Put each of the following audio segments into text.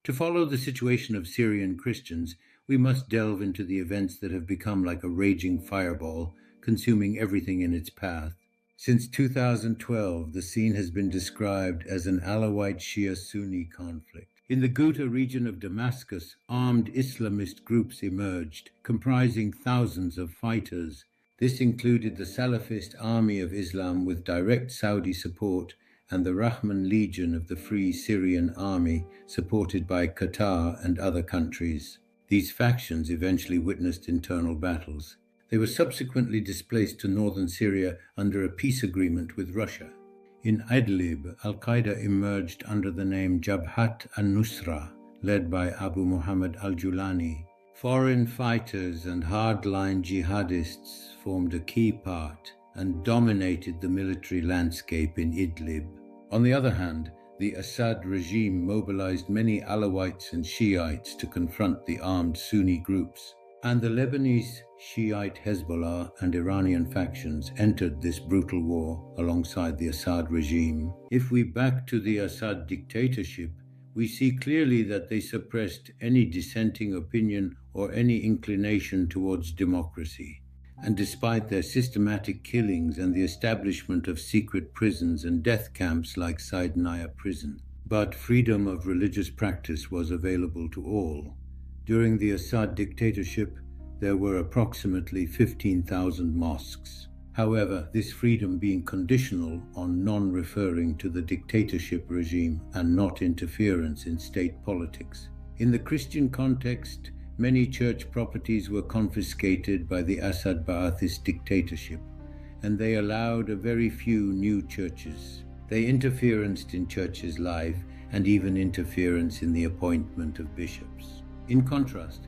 To follow the situation of Syrian Christians, we must delve into the events that have become like a raging fireball, consuming everything in its path. Since 2012, the scene has been described as an Alawite-Shia-Sunni conflict. In the Ghouta region of Damascus, armed Islamist groups emerged, comprising thousands of fighters. This included the Salafist Army of Islam with direct Saudi support and the Rahman Legion of the Free Syrian Army, supported by Qatar and other countries. These factions eventually witnessed internal battles. They were subsequently displaced to northern Syria under a peace agreement with Russia. In Idlib, al-Qaeda emerged under the name Jabhat al-Nusra, led by Abu Muhammad al-Julani. Foreign fighters and hardline jihadists formed a key part and dominated the military landscape in Idlib. On the other hand, the Assad regime mobilized many Alawites and Shiites to confront the armed Sunni groups, and the Lebanese Shiite Hezbollah and Iranian factions entered this brutal war alongside the Assad regime. If we back to the Assad dictatorship, we see clearly that they suppressed any dissenting opinion or any inclination towards democracy. And despite their systematic killings and the establishment of secret prisons and death camps like Saydnaya Prison, but freedom of religious practice was available to all. During the Assad dictatorship, there were approximately 15,000 mosques. However, this freedom being conditional on non-referring to the dictatorship regime and not interference in state politics. In the Christian context, many church properties were confiscated by the Assad Ba'athist dictatorship, and they allowed a very few new churches. They interferenced in churches' life and even interference in the appointment of bishops. In contrast,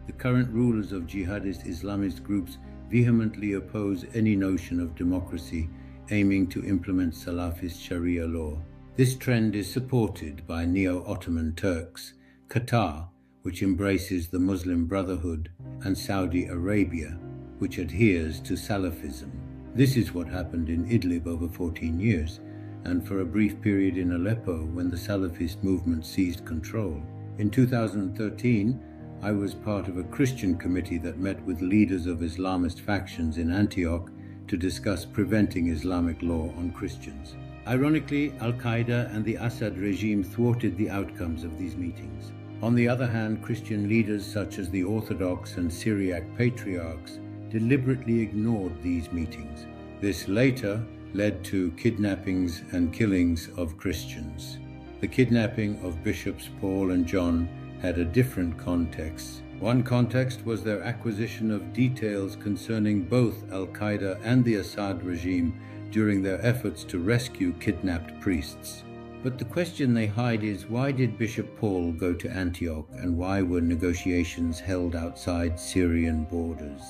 the current rulers of jihadist Islamist groups vehemently oppose any notion of democracy aiming to implement Salafist Sharia law. This trend is supported by Neo-Ottoman Turks, Qatar, which embraces the Muslim Brotherhood, and Saudi Arabia, which adheres to Salafism. This is what happened in Idlib over 14 years, and for a brief period in Aleppo when the Salafist movement seized control. In 2013, I was part of a Christian committee that met with leaders of Islamist factions in Antioch to discuss preventing Islamic law on Christians. Ironically, al-Qaeda and the Assad regime thwarted the outcomes of these meetings. On the other hand, Christian leaders such as the Orthodox and Syriac patriarchs deliberately ignored these meetings. This later led to kidnappings and killings of Christians. The kidnapping of Bishops Paul and John had a different context. One context was their acquisition of details concerning both al-Qaeda and the Assad regime during their efforts to rescue kidnapped priests. But the question they hide is, why did Bishop Paul go to Antioch, and why were negotiations held outside Syrian borders?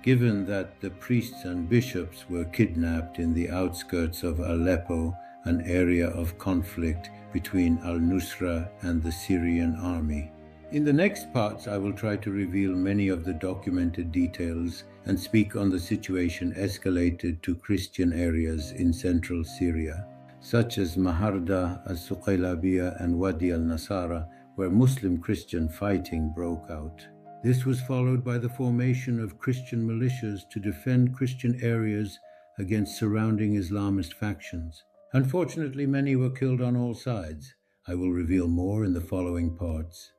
Given that the priests and bishops were kidnapped in the outskirts of Aleppo, an area of conflict between al-Nusra and the Syrian Army. In the next parts, I will try to reveal many of the documented details and speak on the situation escalated to Christian areas in central Syria, such as Maharda, al-Suqaylabiyya, and Wadi al-Nasara, where Muslim-Christian fighting broke out. This was followed by the formation of Christian militias to defend Christian areas against surrounding Islamist factions. Unfortunately, many were killed on all sides. I will reveal more in the following parts.